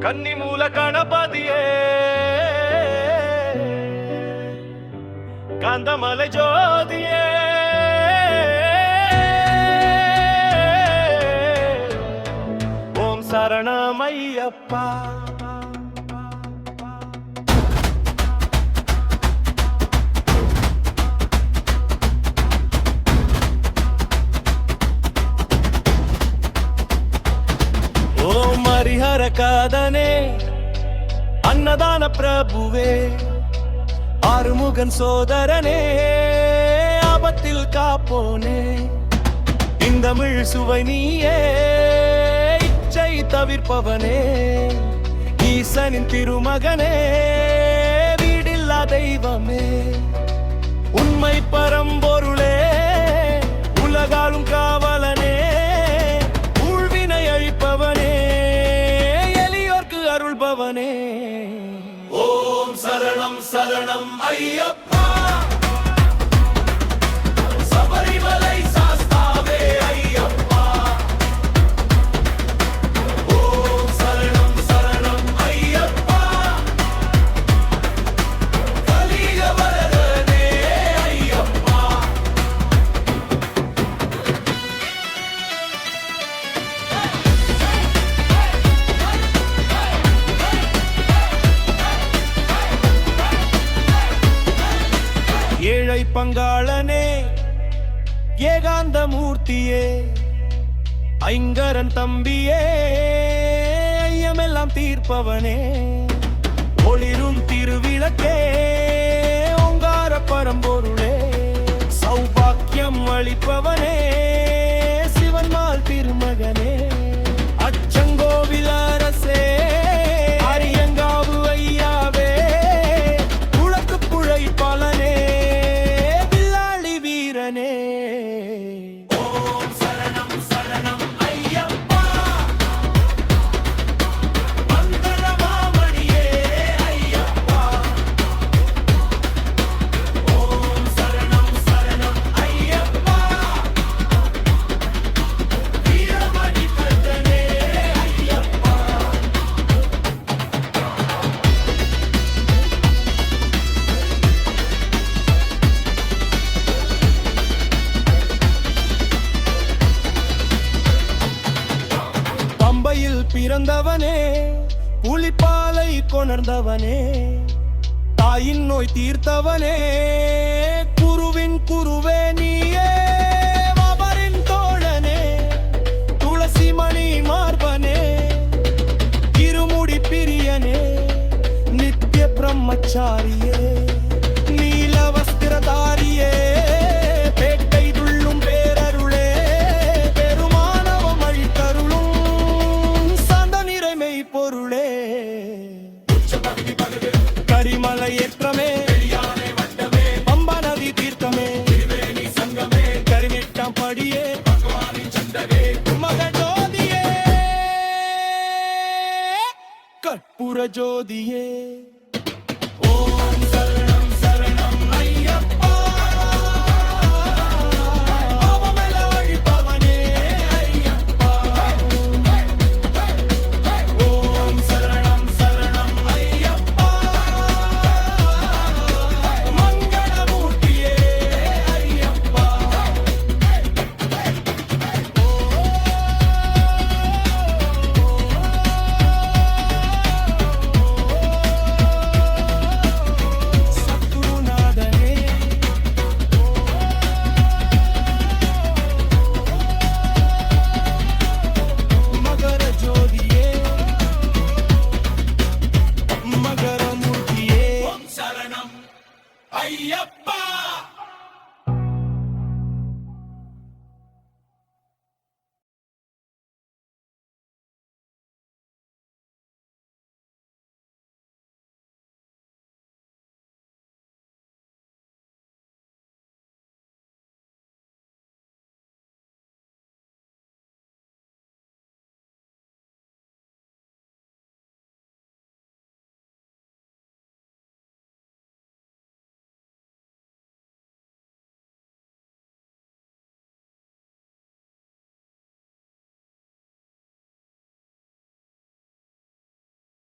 கன்னிமூல கணபதியே காந்தமலை ஜோதியே ஓம் சரணமையப்பா. ஓம் ஹரிஹர காதனே அன்னதான பிரபுவே ஆறுமுகன் சோதரனே ஆபத்தில் காப்போனே இந்தமிழ் சுவை நீயே இச்சை தவிர்ப்பவனே ஈசனின் திருமகனே வீடில்லா தெய்வமே உண்மை பரம்பொருளே உலகாலும் காவலனே ஊழ்வினை அழிப்பவனே எளியோர்க்கு அருள்பவனே. ஓம் சரணம் சரணம் ஐயப்பா சபரிமலை சாஸ்தாவே ஐயப்பா. ஓம் சரணம் சரணம் ஐயப்பா கலியுக வரதனே ஐயப்பா. ஏழை பங்காளனே ஏகாந்த மூர்த்தியே ஐங்கரன் தம்பியே ஐயமெல்லாம் தீர்ப்பவனே ஒளிரும் திருவிளக்கே ஓங்கார பரம்பொருளே சௌபாக்கியம் அளிப்பவனே சிவன்மால் திருமகனே அச்சங்கோவில் அரசே அரியங்காவு ஐயாவே உலக்கு புழை பலனே வில்லாளி வீரனே. ஓம் சரணம் சரணம் ஐயப்பா மங்கள மாமணியே ஐயப்பா. ஓம் சரணம் சரணம் ஐயப்பா வீரமணி கண்டனே ஐயப்பா. பம்பையில் பிறந்தவனே புலிப்பாலை கொணர்ந்தவனே தாயின் நோய் தீர்த்தவனே குருவின் குருவே நீயே அவரின் தோழனே துளசி மணி மார்பனே இருமுடி பிரியனே நித்திய பிரம்மச்சாரியே நீல வஸ்திரதாரியே பேட்டை துள்ளும் பேரருளே பெருமானவம் அழித்தருளும் சாந்த நிறைமை பொருளே கரிமலை ஏற்றமே பம்பா நதி தீர்த்தமே கரிநெட்டாம் படியே மகஜோதியே கற்பூர ஜோதியே.